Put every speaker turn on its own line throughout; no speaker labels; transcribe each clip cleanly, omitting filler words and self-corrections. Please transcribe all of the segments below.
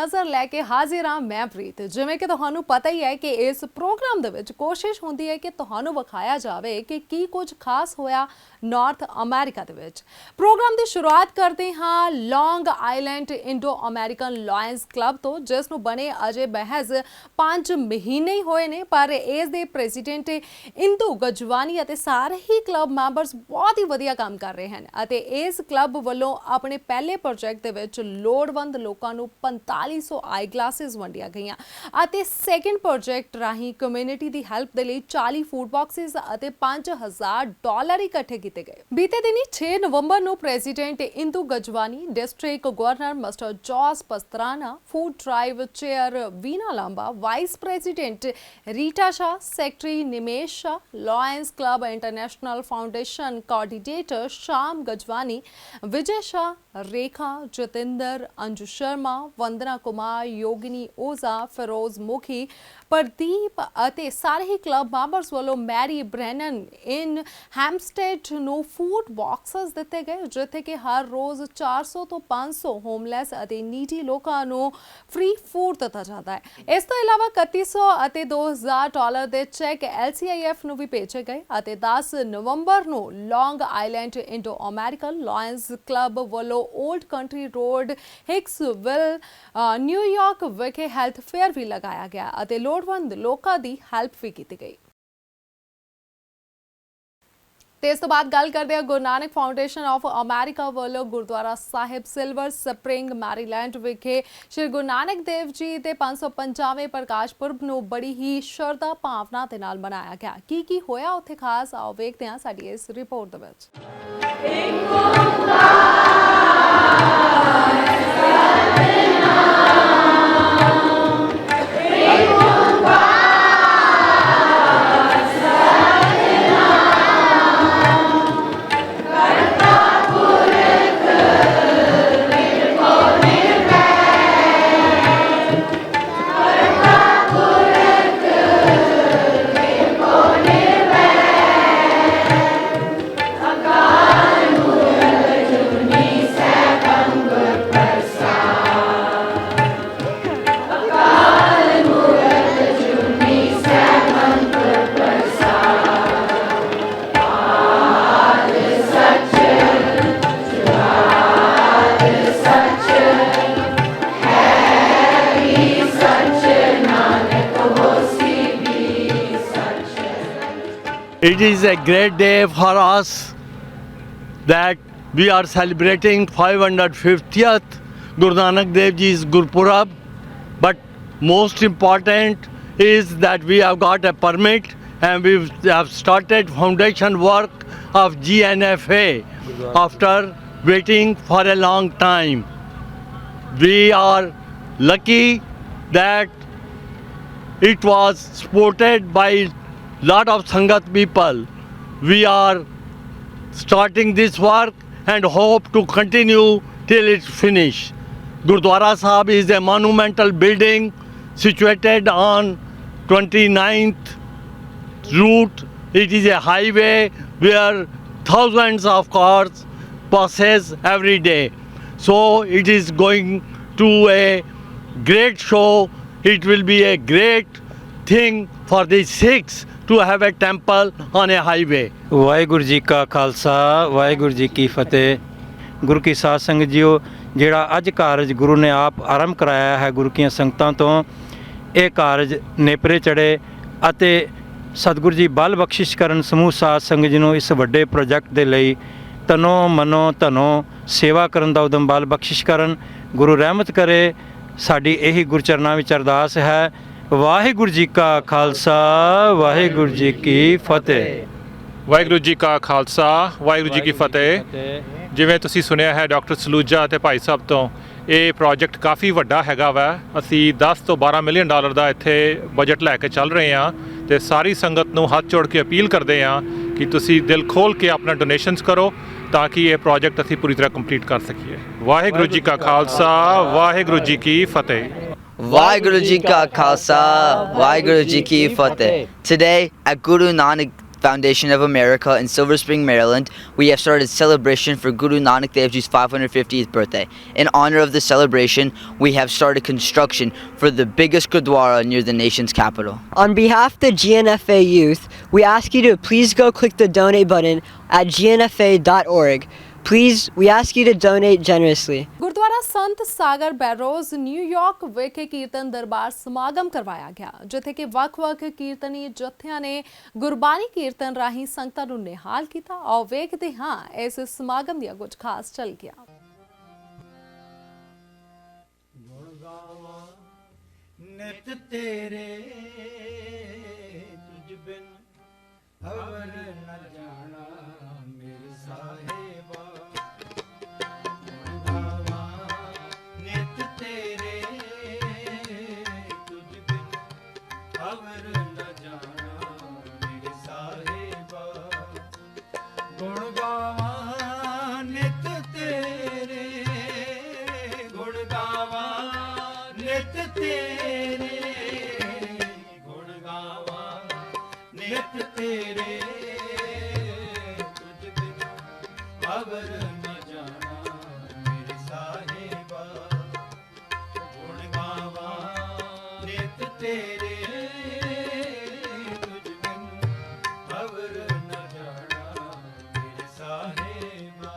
नज़र लैके हाजिर हाँ मैं प्रीत। जिवें कि तुहानू पता ही है कि इस प्रोग्राम दे विच कोशिश होंदी है कि तुहानू विखाया जाए कि की कुछ खास होया नॉर्थ अमेरिका दे विच। प्रोग्राम की शुरुआत करते हाँ long island Indo American Lions club तो, जिसनू बने अजे महज 5 महीने ही होए ने, पर इस दे प्रेजिडेंट इंदू गजवानी अते सारे ही क्लब मैंबर्स बहुत ही वधिया काम कर रहे हैं अते इस क्लब वालों अपने पहले प्रोजेक्ट दे विच लोड़वंद लोकां नू 4500 आई ग्लासेस वंडिया गईयां अते सैकेंड प्रोजेक्ट राही कम्युनिटी दी हेल्प दे लई 40 फूड बॉक्सेस अते $5000 इकट्ठे किए गए। बीते दिनी 6 नवंबर नू president Indu Gajwani, district governor mister Jose Pastrana, food drive chair Veena Lamba, vice president Rita Shah, secretary Nimesh Shah, Lions Club International Foundation coordinator Sham Gajwani, Vijay Shah, रेखा, जतिंदर, अंजू शर्मा, वंदना कुमार, योगिनी ओझा, फिरोज मुखी, प्रदीप अते सारे ही क्लब मैंबर्स वालों मैरी ब्रैनन इन हैम्पस्टेड नू फूड बॉक्सेस दिते गए, जिथे कि हर रोज 400 तो 500 होमलैस अते नीडी लोकां नू फ्री फूड दिता जाता है। इस तो इलावा 3100 अते $2000 दे चेक LCIF नू भी भेजे गए अते 10 नवंबर नू long island Indo American Lions club वालों ओल्ड कंट्री रोड हिक्सविल न्यूयॉर्क विखे हेल्थ फेयर भी लगाया गया अते लोड़वंद लोकां दी हेल्प भी की गई। ਤੇ ਇਸ ਤੋਂ ਬਾਅਦ ਗੱਲ ਕਰਦੇ ਹਾਂ Guru Nanak foundation of America ਵੱਲੋਂ ਗੁਰਦੁਆਰਾ ਸਾਹਿਬ ਸਿਲਵਰ ਸਪ੍ਰਿੰਗ ਮੈਰੀਲੈਂਡ ਵਿਖੇ ਸ਼੍ਰੀ ਗੁਰੂ ਨਾਨਕ ਦੇਵ ਜੀ ਦੇ 550ਵੇਂ ਪ੍ਰਕਾਸ਼ ਪੁਰਬ ਨੂੰ ਬੜੀ ਹੀ ਸ਼ਰਧਾ ਭਾਵਨਾ ਦੇ ਨਾਲ ਮਨਾਇਆ ਗਿਆ। ਕੀ ਹੋਇਆ ਉੱਥੇ ਖਾਸ, ਆਓ ਵੇਖਦੇ ਹਾਂ ਸਾਡੀ ਇਸ ਰਿਪੋਰਟ ਦੇ ਵਿੱਚ।
It is a great day for us that we are celebrating 550th Guru Nanak Dev Ji's Gurpurab, but most important is that we have got a permit and we have started foundation work of GNFA after waiting for a long time. We are lucky that it was supported by lot of Sangat people. We are starting this work and hope to continue till it's finished. Gurdwara Sahib is a monumental building situated on 29th route. It is a highway where thousands of cars passes every day. So it is going to a great show. It will be a great thing for the Sikhs to have a temple on a highway.
Waheguru ji ਕਾ ਖਾਲਸਾ ਵਾਹਿਗੁਰੂ ਜੀ ਕੀ ਫਤਿਹ। ਗੁਰੂ ਕੀ ਸਾਧ ਸੰਗਤ JIO, ਜਿਹੜਾ ਅੱਜ ਕਾਰਜ ਗੁਰੂ ਨੇ ਆਪ ਆਰੰਭ ਕਰਾਇਆ ਹੈ ਗੁਰੂ ਕੀਆਂ ਸੰਗਤਾਂ ਤੋਂ, ਇਹ ਕਾਰਜ ਨੇਪਰੇ ਚੜੇ ਅਤੇ ਸਤਿਗੁਰੂ ਜੀ ਬਲ ਬਖਸ਼ਿਸ਼ ਕਰਨ ਸਮੂਹ ਸਾਧ ਸੰਗਤ ਜੀ ਨੂੰ ਇਸ ਵੱਡੇ ਪ੍ਰੋਜੈਕਟ ਦੇ ਲਈ ਤਨੋ ਮਨੋ ਧਨੋ ਸੇਵਾ ਕਰਨ ਦਾ ਉਦਮ ਬਲ ਬਖਸ਼ਿਸ਼ ਕਰਨ। ਗੁਰੂ ਰਹਿਮਤ ਕਰੇ, ਸਾਡੀ ਇਹੀ ਗੁਰਚਰਨਾਂ ਵਿੱਚ ਅਰਦਾਸ ਹੈ। ਵਾਹਿਗੁਰੂ ਜੀ ਕਾ ਖਾਲਸਾ ਵਾਹਿਗੁਰੂ ਜੀ ਕੀ ਫਤਿਹ।
ਵਾਹਿਗੁਰੂ ਜੀ ਕਾ ਖਾਲਸਾ ਵਾਹਿਗੁਰੂ ਜੀ ਕੀ ਫਤਿਹ। ਜਿਵੇਂ ਤੁਸੀਂ ਸੁਣਿਆ ਹੈ ਡਾਕਟਰ ਸਲੂਜਾ ਅਤੇ ਭਾਈ ਸਾਹਿਬ ਤੋਂ, ਇਹ ਪ੍ਰੋਜੈਕਟ ਕਾਫੀ ਵੱਡਾ ਹੈਗਾ ਵਾ। ਅਸੀਂ 10 ਤੋਂ 12 ਮਿਲੀਅਨ ਡਾਲਰ ਦਾ ਇੱਥੇ ਬਜਟ ਲੈ ਕੇ ਚੱਲ ਰਹੇ ਹਾਂ ਅਤੇ ਸਾਰੀ ਸੰਗਤ ਨੂੰ ਹੱਥ ਜੋੜ ਕੇ ਅਪੀਲ ਕਰਦੇ ਹਾਂ ਕਿ ਤੁਸੀਂ ਦਿਲ ਖੋਲ੍ਹ ਕੇ ਆਪਣਾ ਡੋਨੇਸ਼ਨਸ ਕਰੋ ਤਾਂ ਕਿ ਇਹ ਪ੍ਰੋਜੈਕਟ ਅਸੀਂ ਪੂਰੀ ਤਰ੍ਹਾਂ ਕੰਪਲੀਟ ਕਰ ਸਕੀਏ। ਵਾਹਿਗੁਰੂ ਜੀ ਕਾ ਖਾਲਸਾ ਵਾਹਿਗੁਰੂ ਜੀ ਕੀ ਫਤਿਹ।
Vaheguru Ji Ka Khalsa, Vaheguru Ji Ki Fateh. Today at Guru Nanak Foundation of America in Silver Spring, Maryland, we have started celebration for Guru Nanak Dev Ji's 550th birthday. In honor of the celebration, we have started construction for the biggest Gurdwara near the nation's capital.
On behalf of the GNFA youth, we ask you to please go click the donate button at gnfa.org. Please, we ask you to donate generously.
Gurdwara Sant Sagar ਬੈਰੋਜ਼ New York ਵਿਖੇ ਕੀਰਤਨ ਦਰਬਾਰ ਸਮਾਗਮ ਕਰਵਾਇਆ ਗਿਆ, ਜਿੱਥੇ ਕਿ ਵੱਖ-ਵੱਖ ਕੀਰਤਨੀ ਜਥਿਆਂ ਨੇ ਗੁਰਬਾਣੀ ਕੀਰਤਨ ਰਾਹੀਂ ਸੰਗਤਾਂ ਨੂੰ ਨਿਹਾਲ ਕੀਤਾ। ਆਓ ਵੇਖਦੇ ਹਾਂ ਇਸ ਸਮਾਗਮ ਦੀਆਂ ਕੁਝ ਖਾਸ ਝਲਕੀਆਂ।
ਨਿਤ ਤੇਰੇ ਤੁਝ ਬਿਨ ਹਵਰ ਨ ਜਾਣਾ ਮੇਰੇ ਸਾਹਿਬਾ ਨਿਤ ਤੇਰੇ ਤੁਝ ਬਿਨ ਹਵਰ ਨ ਜਾਣਾ ਮੇਰੇ ਸਾਹਿਬਾ ਗੁਣ ਗਾਵਾਂ ਨਿਤ ਤੇਰੇ ਗੁਣ ਗਾਵਾਂ ਨਿਤ ਤੇਰੇ ਗੁਣ ਗਾਵਾਂ ਨਿਤ ਤੇਰੇ ਤੁਝ ਬਿਨ ਅਵਰ ਨ ਜਾਣਾ ਮੇਰੇ ਸਾਹਿਬਾ ਗੁਣ ਗਾਵਾਂ ਨਿਤ ਤੇਰੇ ਤੁਝ ਬਿਨ ਅਵਰ ਨ ਜਾਣਾ ਮੇਰੇ ਸਾਹਿਬਾ।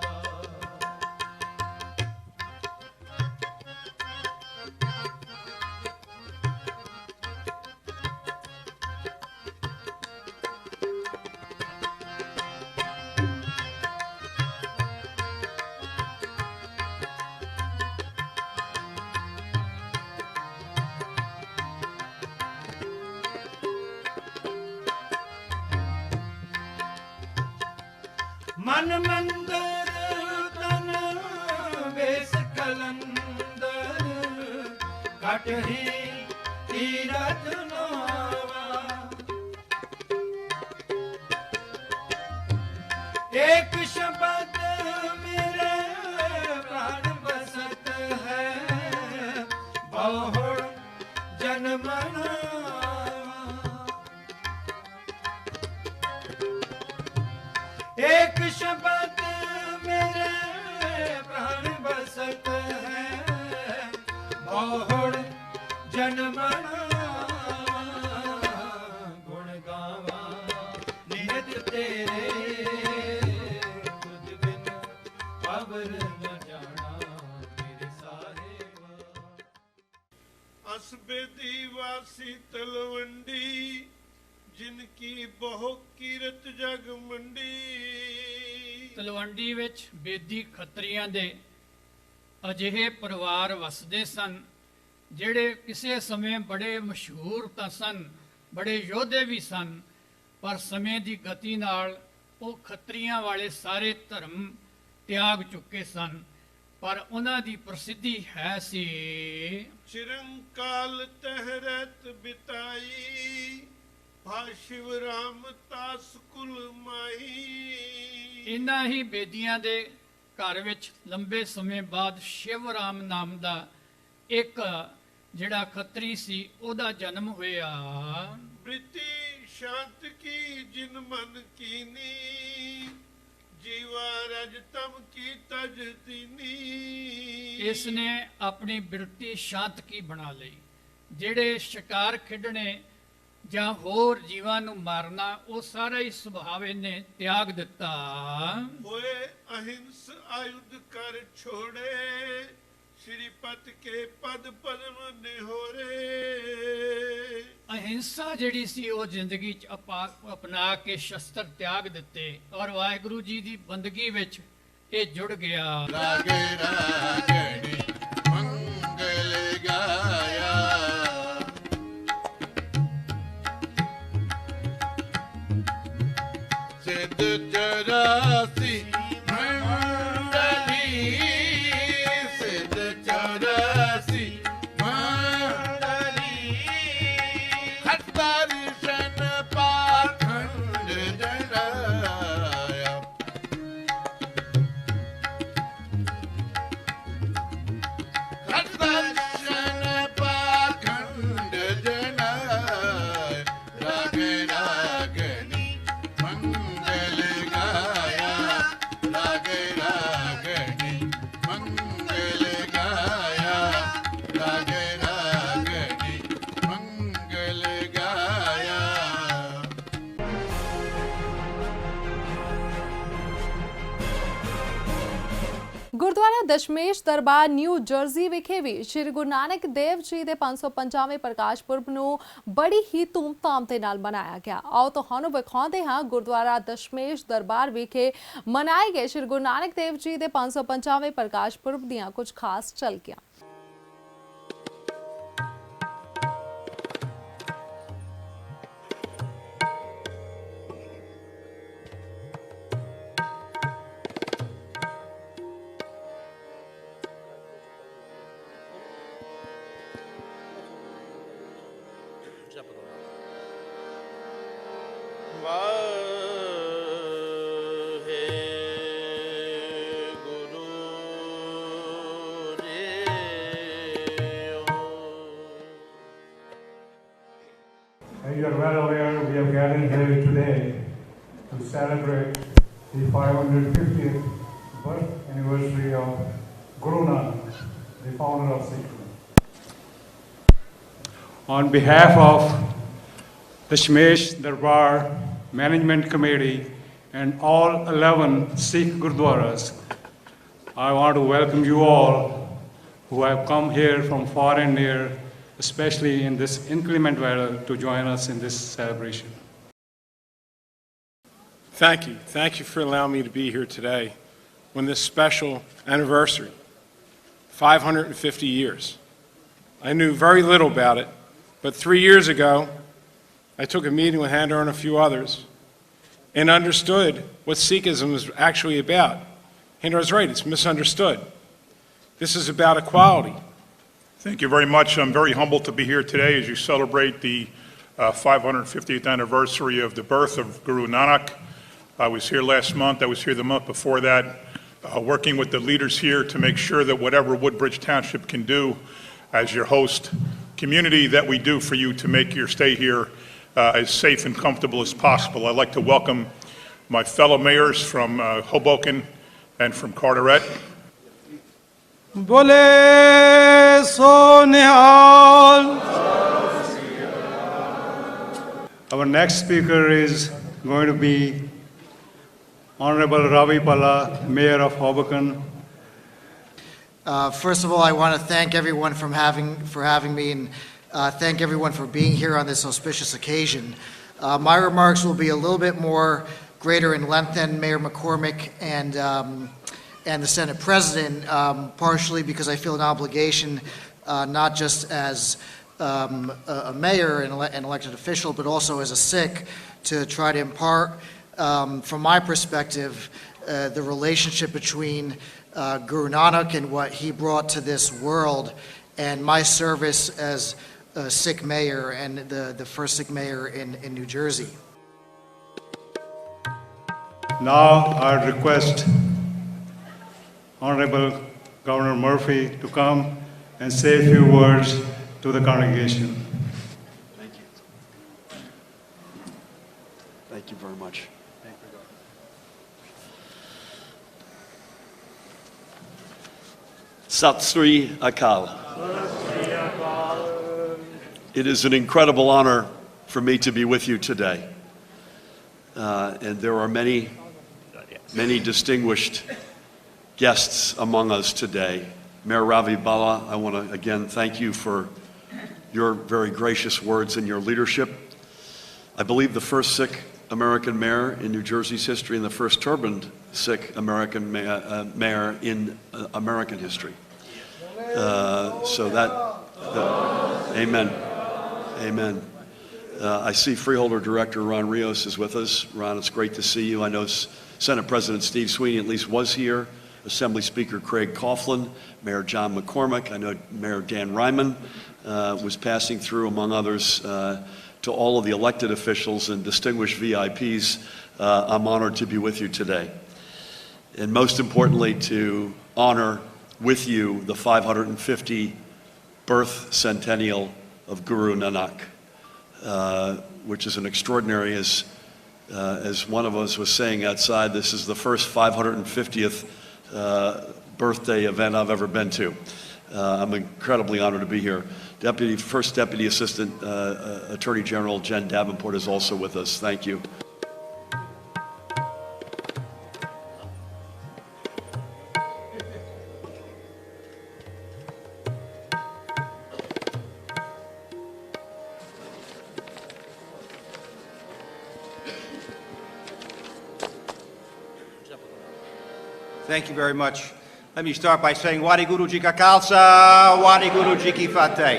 ਮਨ ਮੰਦਰ ਤਨ ਵੇਸ ਕਲੰਦਰ ਕਟਹੀ ਤੀਰਥ ਨਾਵਾ ਇੱਕ ਸ਼ਬਦ ਮੇਰੇ ਪ੍ਰਾਣ ਬਸਤ ਹੈ ਬਹੁੜ ਜਨਮ एक शब्द मेरे प्राण बसत है बहुड़ जन्मना गुण गावा नित तेरे तुझ बिन अवर न जाना मेरे साहिबा।
असबेदी वासी तलवंडी जिनकी बहु ਕੀਰਤ ਜਗ ਮੰਡੀ।
ਤਲਵੰਡੀ ਵਿੱਚ ਬੇਦੀ ਖੱਤਰੀਆਂ ਦੇ ਅਜਿਹੇ ਪਰਿਵਾਰ ਵਸਦੇ ਸਨ ਜਿਹੜੇ ਕਿਸੇ ਸਮੇਂ ਬੜੇ ਮਸ਼ਹੂਰ ਤਾਂ ਸਨ, ਬੜੇ ਯੋਧੇ ਵੀ ਸਨ, ਪਰ ਸਮੇਂ ਦੀ ਗਤੀ ਨਾਲ ਉਹ ਖੱਤਰੀਆਂ ਵਾਲੇ ਸਾਰੇ ਧਰਮ ਤਿਆਗ ਚੁੱਕੇ ਸਨ, ਪਰ ਉਹਨਾਂ ਦੀ ਪ੍ਰਸਿੱਧੀ ਹੈ ਸੀ
ਚਿਰੰਕਾਲ ਤਹਿਰਤ ਬਿਤਾਈ ਸ਼ਿਵ ਰਾਮ ਤਾਸ ਕੁਲ ਮਾਈ।
ਇਨ੍ਹਾਂ ਹੀ ਬੇਦੀਆਂ ਦੇ ਘਰ ਵਿੱਚ ਲੰਬੇ ਸਮੇਂ ਬਾਅਦ ਸ਼ਿਵ ਰਾਮ ਨਾਮ ਦਾ ਇੱਕ ਜਿਹੜਾ ਖੱਤਰੀ ਸੀ ਉਹਦਾ ਜਨਮ ਹੋਇਆ।
ਬ੍ਰਿਤੀ ਸ਼ਾਂਤ ਕੀ ਜਿਨ ਮਨ ਕੀਨੀ ਜੀਵਾ ਰਜ ਤਮ ਕੀ ਤਜ ਦੀਨੀ।
ਇਸ ਨੇ ਆਪਣੀ ਬਿਰਤੀ ਸ਼ਾਂਤ ਕੀ ਬਣਾ ਲਈ। ਜਿਹੜੇ ਸ਼ਿਕਾਰ ਖੇਡਣੇ ਜਾਂ ਹੋਰ ਜੀਵਾਂ ਨੂੰ ਮਾਰਨਾ ਉਹ ਸਾਰਾ ਹੀ ਸੁਭਾਅ ਨੇ ਤਿਆਗ ਦਿੱਤਾ।
ਹੋਏ ਅਹਿੰਸ ਆਯੁਧ ਕਰ ਛੋੜੇ ਸ਼੍ਰੀਪਤ ਕੇ ਪਦ ਪਦਮ ਨਿਹੋਰੇ।
ਅਹਿੰਸਾ ਜਿਹੜੀ ਸੀ ਉਹ ਜ਼ਿੰਦਗੀ 'ਚ ਅਪਣਾ ਕੇ ਸ਼ਸਤਰ ਤਿਆਗ ਦਿੱਤੇ ਔਰ ਵਾਹਿਗੁਰੂ ਜੀ ਦੀ ਬੰਦਗੀ ਵਿੱਚ ਇਹ ਜੁੜ ਗਿਆ।
ਲਾਗੇ ਰਾਗਣੀ ਮੰਗਲ ਗਾਇਆ ਸਿੱਧ ਚਰਾਸੀ ਮੰਡਲੀ ਸਿੱਧ ਚਰਾਸੀ ਮੰਡਲੀ ਖੱਤਰ ਸ਼ਨ ਪਾਖੰਡ ਜਨਾਇਆ ਖੱਤਰ ਸ਼ਨ ਪਾਖੰਡ ਜਨਾਇਆ ਰਾਗ ਰਾਗਨੀ
ਗੁਰਦੁਆਰਾ ਦਸ਼ਮੇਸ਼ ਦਰਬਾਰ ਨਿਊ ਜਰਸੀ ਵਿਖੇ ਵੀ ਸ਼੍ਰੀ ਗੁਰੂ ਨਾਨਕ ਦੇਵ ਜੀ ਦੇ 555ਵੇਂ ਪ੍ਰਕਾਸ਼ ਪੁਰਬ ਨੂੰ ਬੜੀ ਹੀ ਧੂਮਧਾਮ ਦੇ ਨਾਲ ਮਨਾਇਆ ਗਿਆ। ਆਓ ਤੁਹਾਨੂੰ ਵਿਖਾਉਂਦੇ ਹਾਂ ਗੁਰਦੁਆਰਾ ਦਸ਼ਮੇਸ਼ ਦਰਬਾਰ ਵਿਖੇ ਮਨਾਏ ਗਏ ਸ਼੍ਰੀ ਗੁਰੂ ਨਾਨਕ ਦੇਵ ਜੀ ਦੇ 555ਵੇਂ ਪ੍ਰਕਾਸ਼ ਪੁਰਬ ਦੀਆਂ ਕੁਝ ਖਾਸ ਝਲਕੀਆਂ।
As you are well aware, we have gathered here today to celebrate the 550th birth anniversary of Guru Nanak, the founder of Sikhism. On behalf of the Dashmesh Darbar Management Committee and all 11 Sikh Gurdwaras, I want to welcome you all who have come here from far and near, especially in this inclement weather, to join us in this celebration.
Thank you. Thank you for allowing me to be here today on this special anniversary, 550 years. I knew very little about it, but 3 years ago, I took a meeting with Handar and a few others and understood what Sikhism is actually about. Handar's right, it's misunderstood. This is about equality.
Thank you very much. I'm very humbled to be here today as you celebrate the 550th anniversary of the birth of Guru Nanak. I was here last month. I was here the month before that, working with the leaders here to make sure that whatever Woodbridge Township can do as your host community, that we do for you to make your stay here as safe and comfortable as possible. I'd like to welcome my fellow mayors from Hoboken and from Carteret.
Bole so nihal. Our next speaker is going to be Honorable Ravi Palla, Mayor of Hoboken.
First of all, I want to thank everyone for having me, and thank everyone for being here on this auspicious occasion. My remarks will be a little bit more greater in length than Mayor McCormick and the Senate President, partially because I feel an obligation, not just as a mayor and an elected official, but also as a Sikh, to try to impart, from my perspective, the relationship between Guru Nanak and what he brought to this world, and my service as a Sikh mayor and the first Sikh mayor in New Jersey.
Now I request Honorable Governor Murphy to come and say a few words to the congregation.
Thank you. Thank you very much. Sat Sri Akal. It is an incredible honor for me to be with you today. And there are many distinguished guests among us today. Mayor Ravi Palla, I want to again thank you for your very gracious words and your leadership. I believe the first Sikh American mayor in New Jersey's history and the first turbaned Sikh American mayor in American history. Amen. Amen. I see Freeholder Director Ron Rios is with us. Ron, it's great to see you. I know Senate President Steve Sweeney at least was here. Assembly Speaker Craig Coughlin, Mayor John McCormick. I know Mayor Dan Ryman was passing through, among others. To all of the elected officials and distinguished VIPs, I'm honored to be with you today. And most importantly, to honor with you the 550 birth centennial of Guru Nanak, which is an extraordinary, as one of us was saying outside, this is the first 550th birthday event I've ever been to. I'm incredibly honored to be here. First Deputy Assistant Attorney General Jen Davenport is also with us. Thank you.
Thank you very much. Let me start by saying Wadi Guru Ji Ka Khalsa, Wadi Guru Ji Ki Fateh.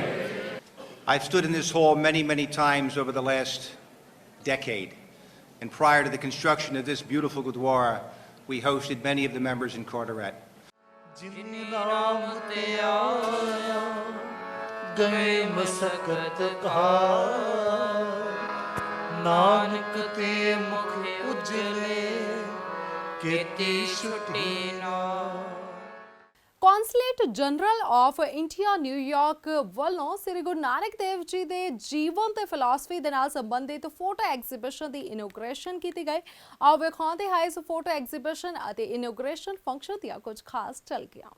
I've stood in this hall many, many times over the last decade. And prior to the construction of this beautiful Gurdwara, we hosted many of the members in Carteret.
Consulate general of India New York ਵੱਲੋਂ ਸ੍ਰੀ ਗੁਰੂ ਨਾਨਕ ਦੇਵ ਜੀ ਦੇ ਜੀਵਨ ਤੇ philosophy ਦੇ ਨਾਲ ਸੰਬੰਧਿਤ photo exhibition ਦੀ ਇਨੋਗ੍ਰੇਸ਼ਨ ਕੀਤੀ ਗਈ। ਆਓ ਵੇਖਾਉਂਦੇ ਹਾਂ ਇਸ ਫੋਟੋ ਐਗਜ਼ੀਬਿਸ਼ਨ ਅਤੇ ਇਨੋਗ੍ਰੇਸ਼ਨ ਫੰਕਸ਼ਨ ਦੀਆਂ ਕੁਝ ਖਾਸ ਝਲਕੀਆਂ।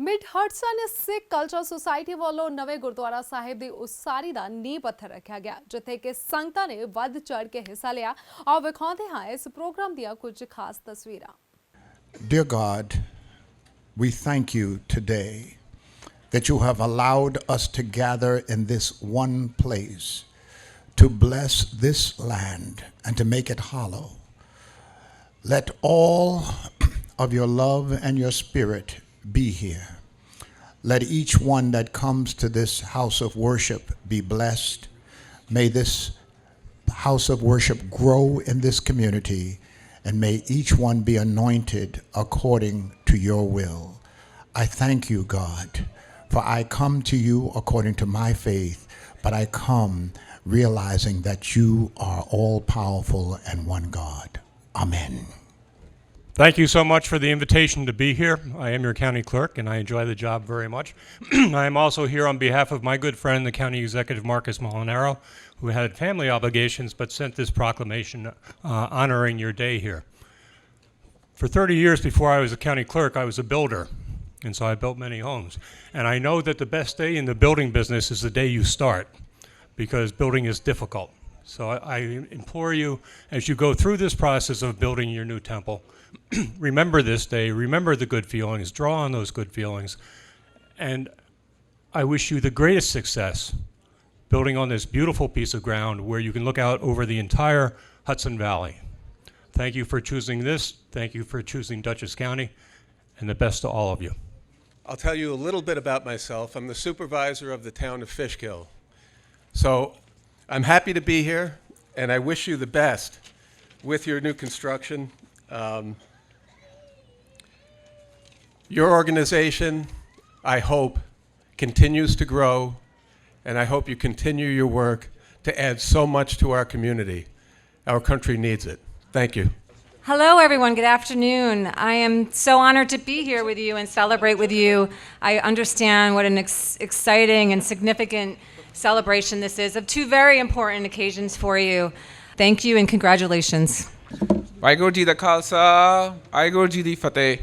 ਮਿਡ ਹਡਸਨ ਸਿੱਖ ਕਲਚਰ ਸੁਸਾਇਟੀ ਵੱਲੋਂ ਨਵੇਂ ਗੁਰਦੁਆਰਾ ਸਾਹਿਬ ਦੀ ਉਸਾਰੀ ਦਾ ਨੀਂਹ ਪੱਥਰ ਰੱਖਿਆ ਗਿਆ, ਜਿੱਥੇ ਕਿ ਸੰਗਤਾਂ ਨੇ ਵੱਧ ਚੜ੍ਹ ਕੇ ਹਿੱਸਾ ਲਿਆ। ਆਓ ਵਿਖਾਉਂਦੇ ਹਾਂ ਇਸ ਪ੍ਰੋਗਰਾਮ ਦੀਆਂ ਕੁਝ ਖਾਸ ਤਸਵੀਰਾਂ।
Dear God, we thank you today that you have allowed us to gather in this one place to bless this land and to make it hollow. Let all of your love and your spirit be here. Let each one that comes to this house of worship be blessed. May this house of worship grow in this community, and may each one be anointed according to your will. I thank you, God, for I come to you according to my faith, but I come realizing that you are all powerful and one God. Amen.
Thank you so much for the invitation to be here. I am your county clerk, and I enjoy the job very much. I am also here on behalf of my good friend, the county executive, Marcus Molinaro, who had family obligations but sent this proclamation honoring your day here. For 30 years before I was a county clerk, I was a builder, and so I built many homes. And I know that the best day in the building business is the day you start, because building is difficult. So I implore you, as you go through this process of building your new temple, remember this day, remember the good feelings, draw on those good feelings, and I wish you the greatest success building on this beautiful piece of ground where you can look out over the entire Hudson Valley. Thank you for choosing this. Thank you for choosing Dutchess County, and the best to all of you.
I'll tell you a little bit about myself. I'm the supervisor of the town of Fishkill. So I'm happy to be here, and I wish you the best with your new construction. Your organization, I hope, continues to grow, and I hope you continue your work to add so much to our community. Our country needs it. Thank you.
Hello, everyone. Good afternoon. I am so honored to be here with you and celebrate with you. I understand what an exciting and significant celebration this is of two very important occasions for you. Thank you and congratulations.
Vaiguru Ji da Khalsa, Vaiguru Ji di Fateh.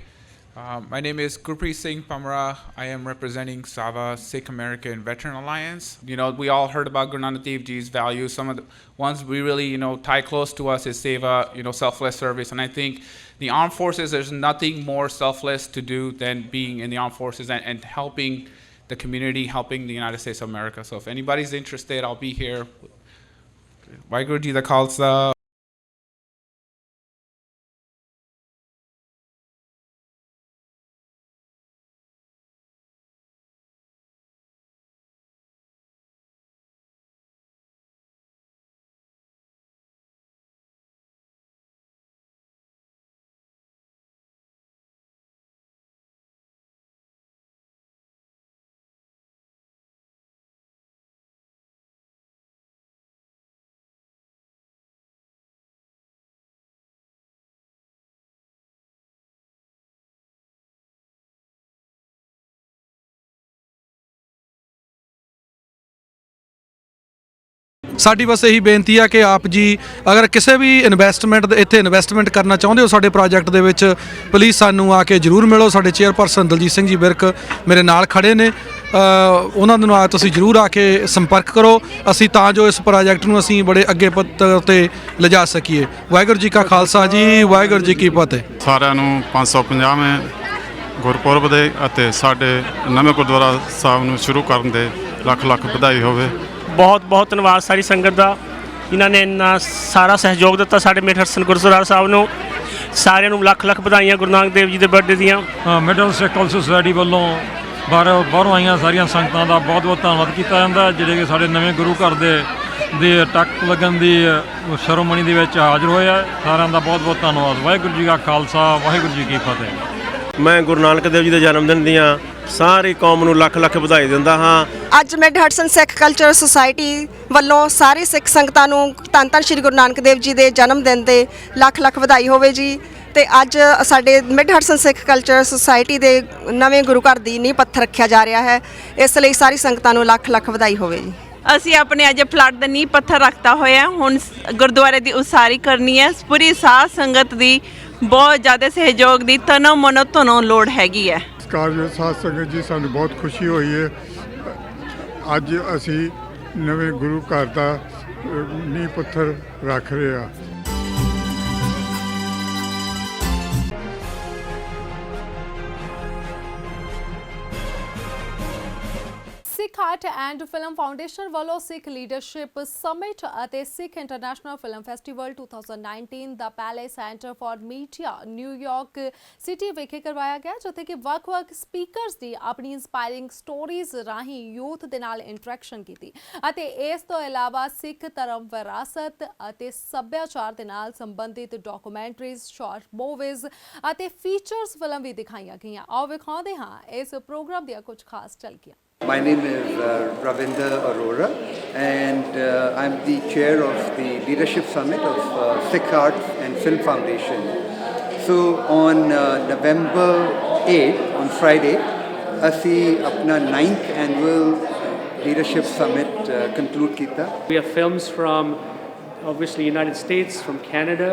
My name is Gurpreet Singh Pamra. I am representing SAVA, Sikh American Veteran Alliance. You know, we all heard about Guru Nanak Dev Ji's values. Some of the ones we really, tie close to us is seva, selfless service. And I think the armed forces, there's nothing more selfless to do than being in the armed forces and helping the community, helping the United States of America. So if anybody's interested, I'll be here. Vaiguru Ji da Khalsa.
ਸਾਡੀ ਬਸ ਇਹੀ ਬੇਨਤੀ ਆ ਕਿ ਆਪ ਜੀ ਅਗਰ ਕਿਸੇ ਵੀ ਇੱਥੇ ਇਨਵੈਸਟਮੈਂਟ ਕਰਨਾ ਚਾਹੁੰਦੇ ਹੋ ਸਾਡੇ ਪ੍ਰੋਜੈਕਟ ਦੇ ਵਿੱਚ, ਪਲੀਜ਼ ਸਾਨੂੰ ਆ ਕੇ ਜ਼ਰੂਰ ਮਿਲੋ। ਸਾਡੇ ਚੇਅਰਪਰਸਨ ਦਲਜੀਤ ਸਿੰਘ ਜੀ ਵਿਰਕ ਮੇਰੇ ਨਾਲ ਖੜੇ ਨੇ, ਉਹਨਾਂ ਦੇ ਨਾਲ ਤੁਸੀਂ ਜ਼ਰੂਰ ਆ ਕੇ ਸੰਪਰਕ ਕਰੋ, ਅਸੀਂ ਤਾਂ ਜੋ ਇਸ ਪ੍ਰੋਜੈਕਟ ਨੂੰ ਅਸੀਂ ਬੜੇ ਅੱਗੇ ਪੱਧਰ ਤੇ ਲਿਜਾ ਸਕੀਏ। ਵਾਹਿਗੁਰੂ ਜੀ ਕਾ ਖਾਲਸਾ ਜੀ, ਵਾਹਿਗੁਰੂ ਜੀ ਕੀ ਫਤਿਹ।
ਸਾਰਿਆਂ ਨੂੰ 550ਵੇਂ ਗੁਰਪੁਰਬ ਦੇ ਅਤੇ ਸਾਡੇ ਨਵੇਂ ਗੁਰਦੁਆਰਾ ਸਾਹਿਬ ਨੂੰ ਸ਼ੁਰੂ ਕਰਨ ਦੇ ਲੱਖ ਲੱਖ ਵਧਾਈ ਹੋਵੇ।
ਬਹੁਤ ਬਹੁਤ ਧੰਨਵਾਦ ਸਾਰੀ ਸੰਗਤ ਦਾ, ਇਹਨਾਂ ਨੇ ਇੰਨਾ ਸਾਰਾ ਸਹਿਯੋਗ ਦਿੱਤਾ ਸਾਡੇ ਮਿਡ ਹਡਸਨ ਗੁਰਦੁਆਰਾ ਸਾਹਿਬ ਨੂੰ। ਸਾਰਿਆਂ ਨੂੰ ਲੱਖ ਲੱਖ ਵਧਾਈਆਂ ਗੁਰੂ ਨਾਨਕ ਦੇਵ ਜੀ ਦੇ ਬਰਥਡੇ ਦੀਆਂ।
ਮਿਡਲ ਸਿੱਖ ਕੌਂਸਲ ਸੁਸਾਇਟੀ ਵੱਲੋਂ ਬਾਹਰੋਂ ਆਈਆਂ ਸਾਰੀਆਂ ਸੰਗਤਾਂ ਦਾ ਬਹੁਤ ਬਹੁਤ ਧੰਨਵਾਦ ਕੀਤਾ ਜਾਂਦਾ, ਜਿਹੜੇ ਕਿ ਸਾਡੇ ਨਵੇਂ ਗੁਰੂ ਘਰ ਦੇ ਟੱਕ ਲੱਗਣ ਦੀ ਸਰੋਮਣੀ ਦੇ ਵਿੱਚ ਹਾਜ਼ਰ ਹੋਏ ਆ। ਸਾਰਿਆਂ ਦਾ ਬਹੁਤ ਬਹੁਤ ਧੰਨਵਾਦ। ਵਾਹਿਗੁਰੂ ਜੀ ਕਾ ਖਾਲਸਾ, ਵਾਹਿਗੁਰੂ ਜੀ ਕੀ ਫਤਿਹ।
ਮੈਂ ਗੁਰੂ ਨਾਨਕ ਦੇਵ ਜੀ ਦੇ ਜਨਮ ਦਿਨ ਦੀਆਂ ਸਾਰੀ ਕੌਮ ਨੂੰ ਲੱਖ ਲੱਖ ਵਧਾਈ ਦਿੰਦਾ ਹਾਂ।
ਅੱਜ ਮਿਡ ਹਡਸਨ ਸਿੱਖ ਕਲਚਰ ਸੁਸਾਇਟੀ ਵੱਲੋਂ ਸਾਰੀ ਸਿੱਖ ਸੰਗਤਾਂ ਨੂੰ ਧੰਨ ਧੰਨ ਸ਼੍ਰੀ ਗੁਰੂ ਨਾਨਕ ਦੇਵ ਜੀ ਦੇ ਜਨਮ ਦਿਨ ਦੇ ਲੱਖ ਲੱਖ ਵਧਾਈ ਹੋਵੇ ਜੀ। ਤੇ ਅੱਜ ਸਾਡੇ ਮਿਡ ਹਡਸਨ ਸਿੱਖ ਕਲਚਰ ਸੁਸਾਇਟੀ ਦੇ ਨਵੇਂ ਗੁਰੂ ਘਰ ਦੀ ਨੀਂਹ ਪੱਥਰ ਰੱਖਿਆ ਜਾ ਰਿਹਾ ਹੈ, ਇਸ ਲਈ ਸਾਰੀ ਸੰਗਤਾਂ ਨੂੰ ਲੱਖ ਲੱਖ ਵਧਾਈ ਹੋਵੇ ਜੀ।
ਅਸੀਂ ਆਪਣੇ ਅੱਜ ਪਲਾਟ ਦਾ ਨੀਂਹ ਪੱਥਰ ਰੱਖਤਾ ਹੋਇਆ, ਹੁਣ ਗੁਰਦੁਆਰੇ ਦੀ ਉਸਾਰੀ ਕਰਨੀ ਹੈ। ਪੂਰੀ ਸਾਧ ਸੰਗਤ ਦੀ ਬਹੁਤ ਜ਼ਿਆਦਾ ਸਹਿਯੋਗ ਦੀ ਤਨੋਂ ਮਨੋਂ ਧਨੋਂ ਲੋੜ ਹੈਗੀ ਹੈ।
ਸਤਿਕਾਰਯੋਗ ਸਾਧ ਸੰਗਤ ਜੀ, ਸਾਨੂੰ ਬਹੁਤ ਖੁਸ਼ੀ ਹੋਈ ਹੈ। ਅੱਜ ਅਸੀਂ ਨਵੇਂ ਗੁਰੂ ਘਰ ਦਾ ਨੀਂਹ ਪੱਥਰ ਰੱਖ ਰਹੇ ਹਾਂ।
ਸਿੱਖ ਆਰਟ ਐਂਡ ਫਿਲਮ ਫਾਊਂਡੇਸ਼ਨ ਵੱਲੋਂ ਸਿੱਖ ਲੀਡਰਸ਼ਿਪ ਸਮਿਟ ਅਤੇ ਸਿੱਖ ਇੰਟਰਨੈਸ਼ਨਲ ਫਿਲਮ ਫੈਸਟੀਵਲ 2019 ਦਾ ਪਹਿਲੇ centre for media New York city ਵਿਖੇ ਕਰਵਾਇਆ ਗਿਆ, ਜਿੱਥੇ ਕਿ ਵੱਖ-ਵੱਖ ਸਪੀਕਰਸ ਦੀ ਆਪਣੀ ਇੰਸਪਾਇਰਿੰਗ ਸਟੋਰੀਜ਼ ਰਾਹੀਂ ਯੂਥ ਦੇ ਨਾਲ ਇੰਟਰੈਕਸ਼ਨ ਕੀਤੀ ਅਤੇ ਇਸ ਤੋਂ ਇਲਾਵਾ ਸਿੱਖ ਧਰਮ ਵਿਰਾਸਤ ਅਤੇ ਸੱਭਿਆਚਾਰ ਦੇ ਨਾਲ ਸੰਬੰਧਿਤ ਡਾਕੂਮੈਂਟਰੀਜ਼, ਸ਼ਾਰਟ ਮੂਵੀਜ਼ ਅਤੇ ਫੀਚਰਸ ਫਿਲਮ ਵੀ ਦਿਖਾਈਆਂ ਗਈਆਂ। ਆਓ ਵਿਖਾਉਂਦੇ ਹਾਂ ਇਸ ਪ੍ਰੋਗਰਾਮ ਦੀਆਂ ਕੁਝ ਖਾਸ ਝਲਕੀਆਂ।
My name is Ravinder Arora, and I'm the chair of the Leadership Summit of Sikh Arts and Film Foundation. So on November 8th, on Friday, ਅਸੀਂ ਆਪਣਾ 9th annual Leadership Summit conclude ਕੀਤਾ.
We have films from obviously United States, from Canada,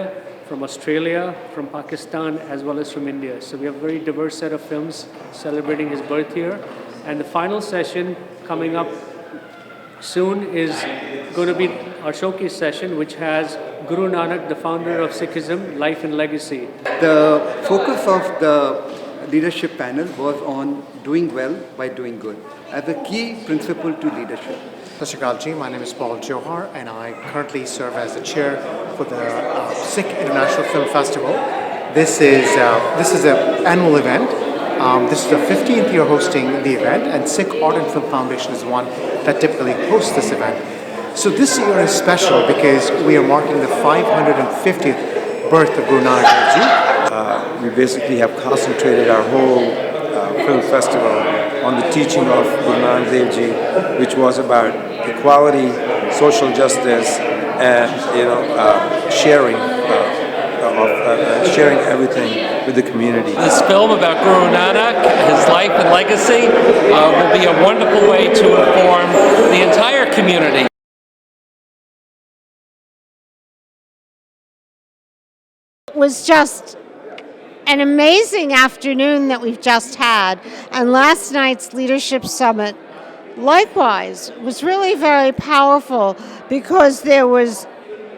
from Australia, from Pakistan, as well as from India. So we have a very diverse set of films celebrating his birth year. And the final session coming up soon is going to be our showcase session, which has Guru Nanak, the founder of Sikhism, life and legacy.
The focus of the leadership panel was on doing well by doing good as a key principle to leadership.
Sat Shri Akal ji, my name is Paul Johar, and I currently serve as the chair for the Sikh International Film Festival. This is an annual event. This is the 15th year hosting the event, and Sikh Art and Film Foundation is one that typically hosts this event. So this year is special because we are marking the 550th birth of Guru Nanak Dev Ji.
We basically have concentrated our whole film festival on the teaching of Guru Nanak Dev Ji, which was about equality, social justice, and sharing everything with the community.
This film about Guru Nanak, his life and legacy, will be a wonderful way to inform the entire community.
It was just an amazing afternoon that we've just had, and last night's Leadership Summit likewise was really very powerful because there was,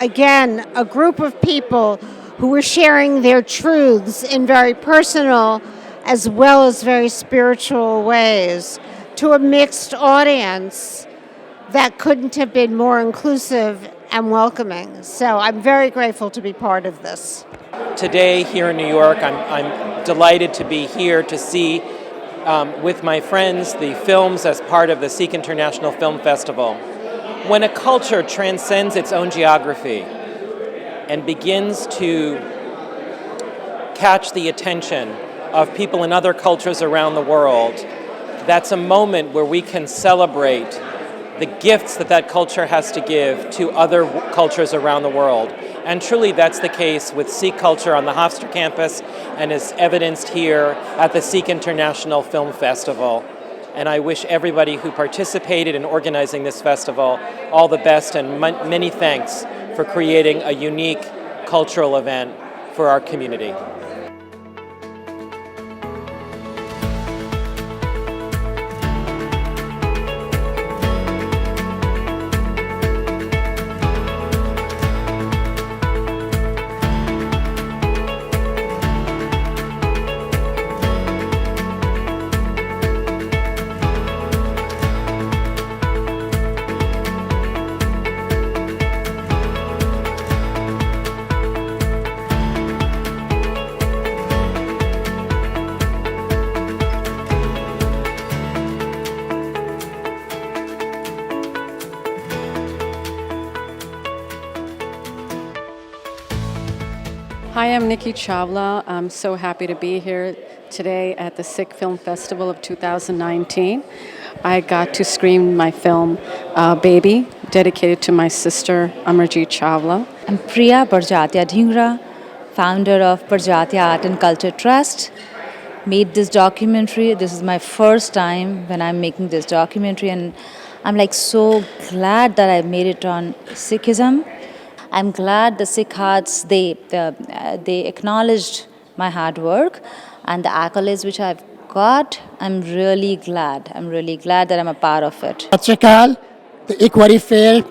again, a group of people who were sharing their truths in very personal as well as very spiritual ways to a mixed audience that couldn't have been more inclusive and welcoming. So I'm very grateful to be part of this.
Today here in New York, I'm delighted to be here to see with my friends the films as part of the Sikh International Film Festival. When a culture transcends its own geography and begins to catch the attention of people in other cultures around the world, that's a moment where we can celebrate the gifts that that culture has to give to other cultures around the world. And truly that's the case with Sikh culture on the Hofstra campus and is evidenced here at the Sikh International Film Festival. And I wish everybody who participated in organizing this festival all the best and many thanks for creating a unique cultural event for our community.
Hi, I'm Nikki Chawla. I'm so happy to be here today at the Sikh Film Festival of 2019. I got to screen my film Baby, dedicated to my sister Amarjeet Chawla.
I'm Priya Barjatia Dhingra, founder of Barjatia Art and Culture Trust. Made this documentary. This is my first time when I'm making this documentary, and I'm like so glad that I made it on Sikhism. I'm glad the Sikh Hearts, they acknowledged my hard work and the accolades which I've got. I'm really glad. I'm really glad that I'm a part of it.
ਸਤਿ ਸ਼੍ਰੀ ਅਕਾਲ ਤੇ ਇੱਕ ਵਾਰੀ ਫੇਰ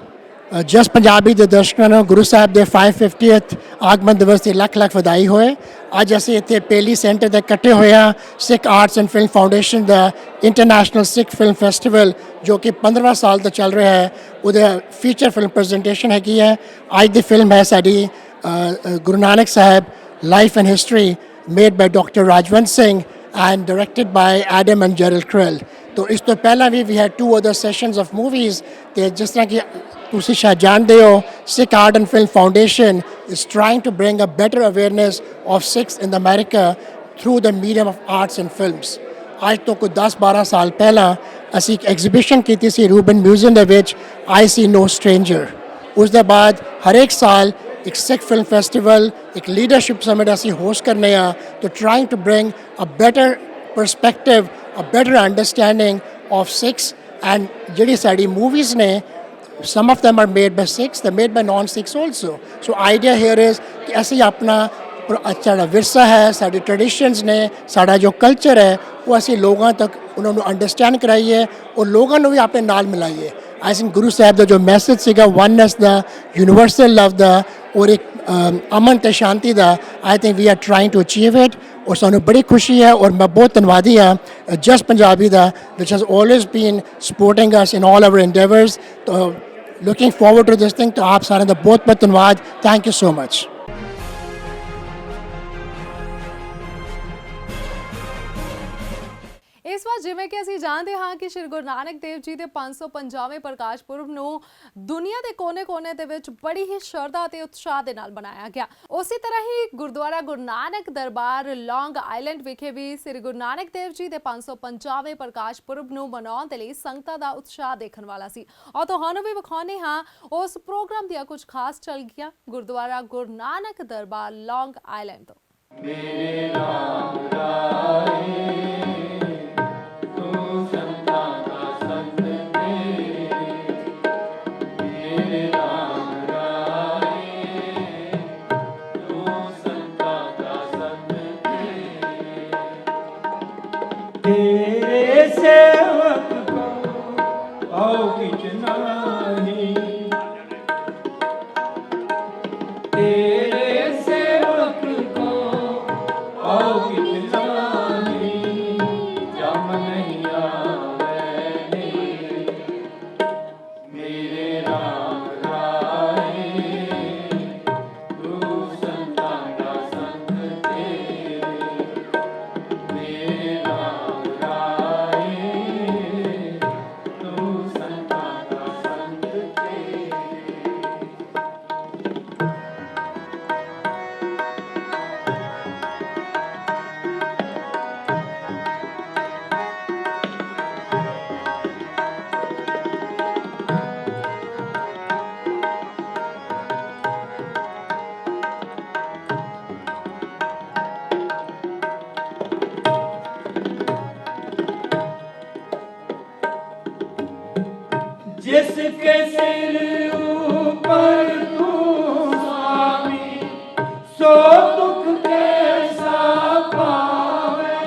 ਜਸ ਪੰਜਾਬੀ ਦੇ ਦਰਸ਼ਕਾਂ ਨੂੰ ਗੁਰੂ ਸਾਹਿਬ ਦੇ 550th ਆਗਮਨ ਦਿਵਸ ਦੀ ਲੱਖ ਲੱਖ ਵਧਾਈ ਹੋਏ। ਅੱਜ ਅਸੀਂ ਇੱਥੇ ਪੇਲੀ ਸੈਂਟਰ ਤੇ ਇਕੱਠੇ ਹੋਏ ਹਾਂ Sikh arts and film foundation ਦਾ ਇੰਟਰਨੈਸ਼ਨਲ ਸਿੱਖ ਫਿਲਮ ਫੈਸਟੀਵਲ ਜੋ ਕਿ 15ਵਾਂ ਸਾਲ ਤੋਂ ਚੱਲ ਰਿਹਾ ਹੈ। ਉਹਦੇ ਫੀਚਰ ਫਿਲਮ ਪ੍ਰੈਜੈਂਟੇਸ਼ਨ ਹੈਗੀ ਹੈ। ਅੱਜ ਦੀ ਫਿਲਮ ਹੈ ਸਾਡੀ Guru Nanak Sahib life and history made by doctor Rajwant Singh and directed by Adam and Gerald Krill. तो इस तो पहला भी we had 2 other sessions of movies ਤੇ ਜਿਸ ਤਰ੍ਹਾਂ ਕਿ ਤੁਸੀਂ ਸ਼ਾਇਦ ਜਾਣਦੇ ਹੋ Sikh Art and Film Foundation is trying to bring a better awareness of Sikhs in America through the medium of arts and films. ਅੱਜ ਤੋਂ ਕੋਈ 10-12 ਸਾਲ ਪਹਿਲਾਂ ਅਸੀਂ ਇੱਕ ਐਗਜ਼ੀਬਿਸ਼ਨ ਕੀਤੀ ਸੀ ਰੂਬਨ ਮਿਊਜ਼ੀਅਮ ਦੇ ਵਿੱਚ I See No Stranger. ਉਸ ਦੇ ਬਾਅਦ ਹਰੇਕ ਸਾਲ ਇੱਕ ਸਿੱਖ ਫਿਲਮ ਫੈਸਟੀਵਲ ਇੱਕ ਲੀਡਰਸ਼ਿਪ ਸਮਿਟ ਅਸੀਂ ਹੋਸਟ ਕਰਨੇ ਆ to trying to bring a better perspective, a better understanding of Sikhs and ਜਿਹੜੀ ਸਾਡੀ movies ਨੇ some of them are made by Sikhs, they're made by non-Sikhs also. So idea here is ਕਿ ਅਸੀਂ ਆਪਣਾ ਸਾਡਾ ਵਿਰਸਾ ਹੈ ਸਾਡੇ ਟ੍ਰੈਡੀਸ਼ਨਸ ਨੇ ਸਾਡਾ ਜੋ ਕਲਚਰ ਹੈ ਉਹ ਅਸੀਂ ਲੋਕਾਂ ਤੱਕ ਉਹਨਾਂ ਨੂੰ ਅੰਡਰਸਟੈਂਡ ਕਰਾਈਏ ਔਰ ਲੋਕਾਂ ਨੂੰ ਵੀ ਆਪਣੇ ਨਾਲ ਮਿਲਾਈਏ। I think ਗੁਰੂ ਸਾਹਿਬ ਦਾ ਜੋ ਮੈਸੇਜ ਸੀਗਾ oneness ਦਾ universal love ਦਾ ਔਰ ਇੱਕ ਅਮਨ ਤੇ ਸ਼ਾਂਤੀ ਦਾ I think we are trying to achieve it ਔਰ ਸਾਨੂੰ ਬੜੀ ਖੁਸ਼ੀ ਹੈ ਔਰ ਮੈਂ ਬਹੁਤ ਧੰਨਵਾਦੀ ਹਾਂ ਜਸ ਪੰਜਾਬੀ ਦਾ which has always been supporting us in all our endeavors. Looking forward to this thing. तो आप सारे का बहुत बहुत धन्यवाद. Thank you so much.
ਇਸ ਵਾਰ ਜਿਵੇਂ ਕਿ ਅਸੀਂ ਜਾਣਦੇ ਹਾਂ ਕਿ ਸ਼੍ਰੀ ਗੁਰੂ ਨਾਨਕ ਦੇਵ ਜੀ ਦੇ 550ਵੇਂ ਪ੍ਰਕਾਸ਼ ਪੁਰਬ ਨੂੰ ਦੁਨੀਆ ਦੇ ਕੋਨੇ-ਕੋਨੇ ਦੇ ਵਿੱਚ ਬੜੀ ਹੀ ਸ਼ਰਧਾ ਅਤੇ ਉਤਸ਼ਾਹ ਦੇ ਨਾਲ ਮਨਾਇਆ ਗਿਆ। ਉਸੇ ਤਰ੍ਹਾਂ ਹੀ ਗੁਰਦੁਆਰਾ ਗੁਰੂ ਨਾਨਕ ਦਰਬਾਰ ਲੌਂਗ ਆਈਲੈਂਡ ਵਿਖੇ ਵੀ ਸ਼੍ਰੀ ਗੁਰੂ ਨਾਨਕ ਦੇਵ ਜੀ ਦੇ 550ਵੇਂ ਪ੍ਰਕਾਸ਼ ਪੁਰਬ ਨੂੰ ਮਨਾਉਣ ਦੇ ਲਈ ਸੰਗਤਾਂ ਦਾ ਉਤਸ਼ਾਹ ਦੇਖਣ ਵਾਲਾ ਸੀ। ਔਰ ਤੁਹਾਨੂੰ ਵੀ ਵਿਖਾਉਂਦੇ ਹਾਂ ਉਸ ਪ੍ਰੋਗਰਾਮ ਦੀਆਂ ਕੁਝ ਖਾਸ ਝਲਕੀਆਂ ਗੁਰਦੁਆਰਾ ਗੁਰੂ ਨਾਨਕ ਦਰਬਾਰ ਲੌਂਗ ਆਈਲੈਂਡ ਤੋਂ।
मेरे राम राए तू संतां का संत तेरे, मेरे राम राए तू संतां का संत तेरे सेवक को आओ किच नाही, तेरे सेवक को आओ किच नाही, जम नहीं आवे मेरे राम राए तू संतां का संत तेरे, मेरे राम राए तू संतां का संत तेरे। जिसके सिर ऊपर तू स्वामी, सो दुख कैसा पावे,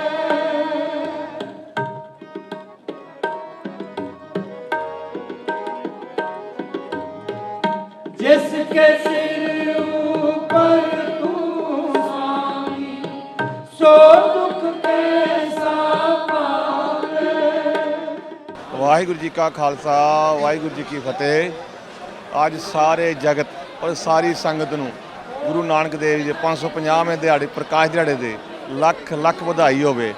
जिसके सिर ऊपर तू स्वामी, सो दुख कैसा पावे।
ਵਾਹਿਗੁਰੂ ਜੀ ਕਾ ਖਾਲਸਾ ਵਾਹਿਗੁਰੂ ਜੀ ਕੀ ਫਤਿਹ। ਅੱਜ ਸਾਰੇ ਜਗਤ ਔਰ ਸਾਰੀ ਸੰਗਤ ਨੂੰ ਗੁਰੂ ਨਾਨਕ ਦੇਵ ਜੀ ਦੇ 550ਵੇਂ ਦਿਹਾੜੇ ਪ੍ਰਕਾਸ਼ ਦਿਹਾੜੇ ਦੇ ਲੱਖ ਲੱਖ ਵਧਾਈ ਹੋਵੇ।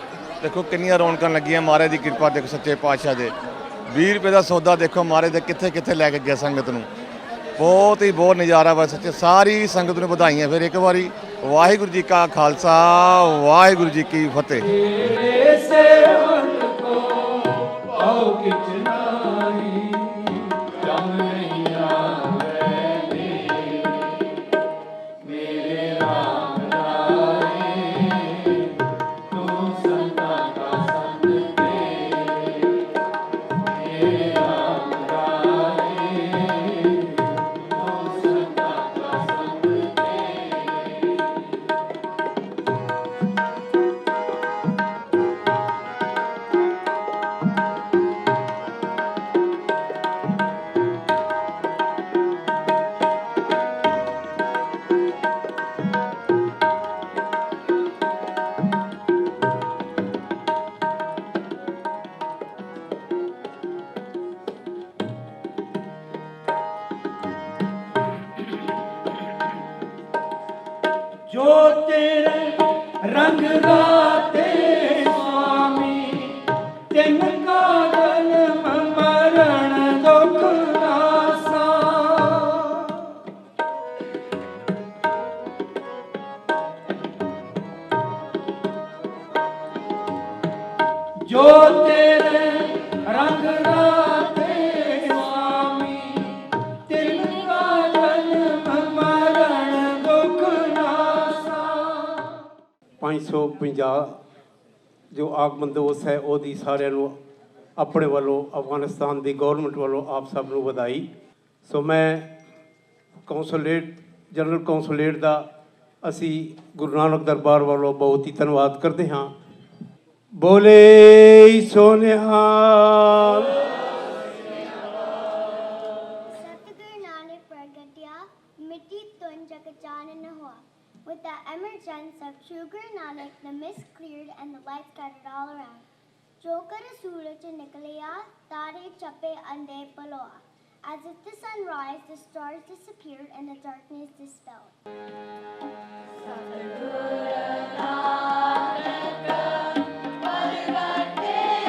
ਦੇਖੋ ਕਿੰਨੀਆਂ ਰੌਣਕਾਂ ਲੱਗੀਆਂ, ਮਹਾਰਾਜ ਦੀ ਕਿਰਪਾ ਦੇਖੋ ਸੱਚੇ ਪਾਤਸ਼ਾਹ ਦੇ। 20 ਰੁਪਏ ਦਾ ਸੌਦਾ ਦੇਖੋ ਮਹਾਰਾਜ ਦੇ ਕਿੱਥੇ ਕਿੱਥੇ ਲੈ ਕੇ ਗਿਆ ਸੰਗਤ ਨੂੰ। ਬਹੁਤ ਨਜ਼ਾਰਾ ਵਾ ਸੱਚੇ। ਸਾਰੀ ਸੰਗਤ ਨੂੰ ਵਧਾਈਆਂ ਫਿਰ ਇੱਕ ਵਾਰੀ। ਵਾਹਿਗੁਰੂ ਜੀ ਕਾ ਖਾਲਸਾ ਵਾਹਿਗੁਰੂ ਜੀ ਕੀ ਫਤਿਹ।
आओ किच नाही, जम नहीं आवे मेरे राम राए तू संतां का संत तेरे, मेरे राम राए तू संतां का संत तेरे। जो तेरे रंग राते स्वामी, तिनका जन्म मरण दुख नासा, जो तेरे रंग राते स्वामी, तिनका जन्म मरण दुख नासा।
550 ਜੋ ਆਗਮਨ ਦਿਵਸ ਹੈ ਉਹਦੀ ਸਾਰਿਆਂ ਨੂੰ ਆਪਣੇ ਵੱਲੋਂ ਅਫਗਾਨਿਸਤਾਨ ਦੀ ਗਵਰਨਮੈਂਟ ਵੱਲੋਂ ਆਪ ਸਭ ਨੂੰ ਵਧਾਈ। ਸੋ ਮੈਂ ਕੌਂਸੂਲੇਟ ਜਨਰਲ ਕੌਂਸੂਲੇਟ ਦਾ ਅਸੀਂ ਗੁਰੂ ਨਾਨਕ ਦਰਬਾਰ ਵੱਲੋਂ ਬਹੁਤ ਹੀ ਧੰਨਵਾਦ ਕਰਦੇ ਹਾਂ। ਬੋਲੇ ਸੋਨਿਹਾਲ।
Satguru Nanak Pragatya Miti Tun Jagajanan Hoa. With the emergence of true Guru Nanak, the mist cleared and the light scattered all around. Jo kar suraj nikliya, tare chape ande paloa. As if the sun rise, the stars disappeared and the darkness dispelled. Satguru Nanak Pragatya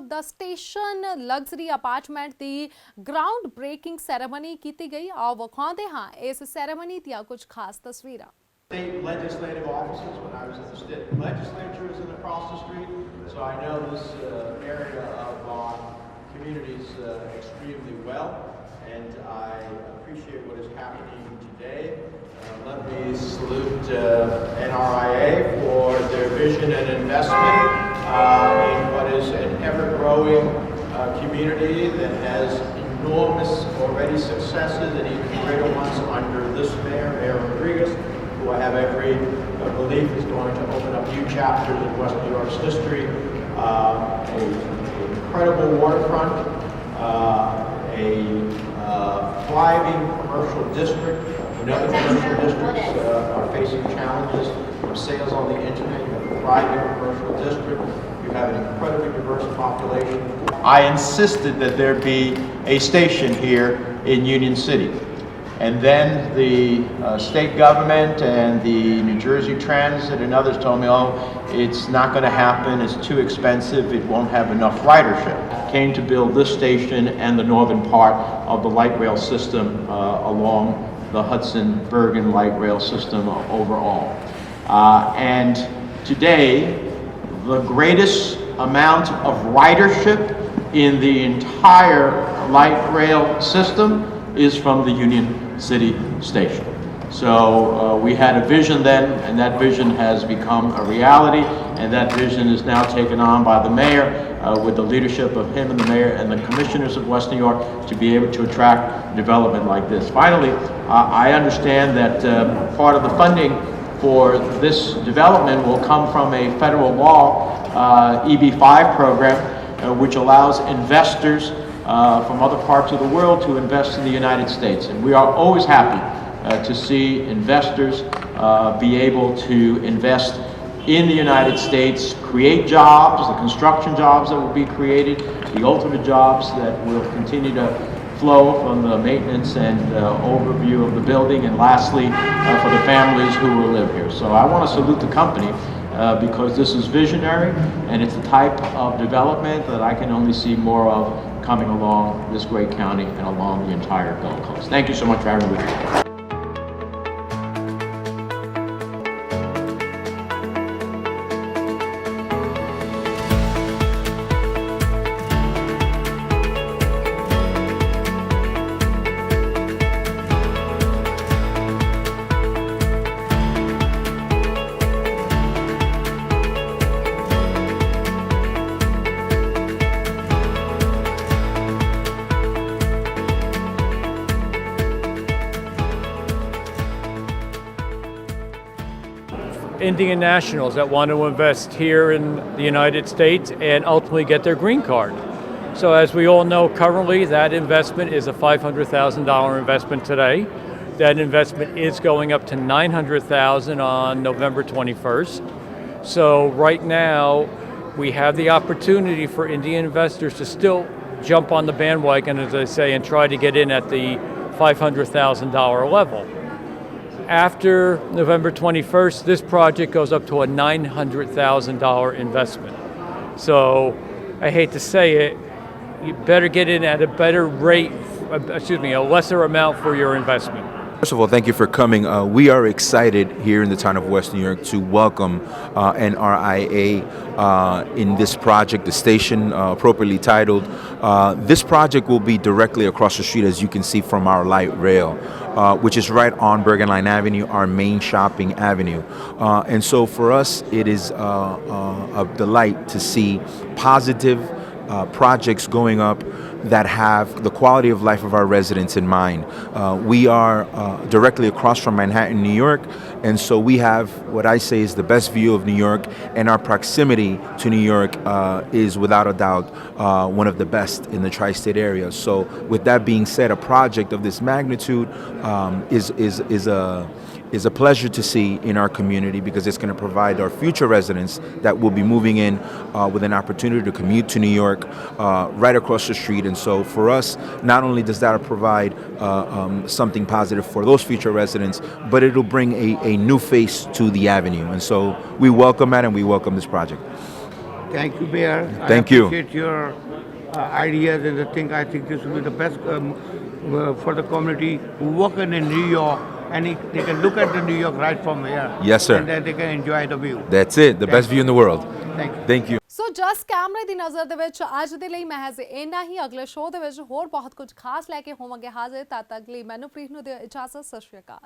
the station luxury apartment the ground breaking ceremony ਕੀਤੀ ਗਈ। ਆਓ ਵਿਖਾਉਂਦੇ ਹਾਂ ਇਸ ceremony ਦੀਆਂ ਕੁਝ ਖਾਸ ਤਸਵੀਰਾਂ।
State legislative offices when I was in the state legislatures and across the street, so I know this area of our communities extremely well, and I appreciate what is happening today. Let me salute NRIA for their vision and investment in what is an ever-growing community that has enormous already successes and even greater ones under this mayor, Mayor Rodriguez, who I have every belief is going to open up new chapters in West New York's history. An incredible waterfront, a thriving commercial district. When other commercial districts are facing challenges from sales on the internet, you have a thriving commercial district. You have an incredibly diverse population. I insisted that there be a station here in Union City. And then the state government and the New Jersey Transit and others told me, oh, it's not going to happen, it's too expensive, it won't have enough ridership. Came to build this station and the northern part of the light rail system along the Hudson-Bergen light rail system overall. And today, the greatest amount of ridership in the entire light rail system is from the Union City Station. So we had a vision then, and that vision has become a reality, and that vision is now taken on by the mayor with the leadership of him and the mayor and the commissioners of West New York to be able to attract development like this. Finally, I understand that part of the funding for this development will come from a federal law, EB-5 program, which allows investors from other parts of the world to invest in the United States. And we are always happy to see investors be able to invest in the United States, create jobs, the construction jobs that will be created, the ultimate jobs that will continue to flow from the maintenance and overview of the building, and lastly, for the families who will live here. So I want to salute the company because this is visionary, and it's the type of development that I can only see more of coming along this great county and along the entire Gulf Coast. Thank you so much for having me with you.
Indian nationals that want to invest here in the United States and ultimately get their green card. So as we all know, currently that investment is a $500,000 investment today. That investment is going up to $900,000 on November 21st. So right now we have the opportunity for Indian investors to still jump on the bandwagon, as I say, and try to get in at the $500,000 level. After November 21st, this project goes up to a $900,000 investment. So I hate to say it, you better get in at a better rate, a lesser amount for your investment.
First of all, thank you for coming. We are excited here in the town of West New York to welcome NRIA in this project, the station appropriately titled. This project will be directly across the street, as you can see, from our light rail, which is right on Bergen Line Avenue, our main shopping avenue. And so for us, it is a delight to see positive projects going up that have the quality of life of our residents in mind. We are directly across from Manhattan, New York, and so we have what I say is the best view of New York, and our proximity to New York is without a doubt one of the best in the tri-state area. So with that being said, a project of this magnitude is a pleasure to see in our community, because it's going to provide our future residents that will be moving in with an opportunity to commute to New York right across the street. And so for us, not only does that provide something positive for those future residents, but it'll bring a new face to the avenue. And so we welcome that, and we welcome this project.
Thank you, Mayor.
Thank
I
you.
appreciate your ideas and the thing. I think this will be the best for the community who work in New York, and they can look at the New York right from here.
Yes, sir.
And then they can enjoy the view.
That's it. The best view in the world.
Thank you.
Thank you.
ਸੋ ਜਸ ਕੈਮਰੇ ਦੀ ਨਜ਼ਰ ਦੇ ਵਿੱਚ ਅੱਜ ਦੇ ਲਈ ਮਹਿਜ਼ ਇੰਨਾ ਹੀ। ਅਗਲੇ show ਦੇ ਵਿੱਚ ਹੋਰ ਬਹੁਤ ਕੁਝ ਖਾਸ ਲੈ ਕੇ ਹੋਵਾਂਗੇ ਹਾਜ਼ਰ। ਤਦ ਤੱਕ ਲਈ ਮੈਨੂੰ ਪ੍ਰੀਤ ਨੂੰ ਦਿਓ ਇਜਾਜ਼ਤ। ਸਤਿ ਸ਼੍ਰੀ ਅਕਾਲ।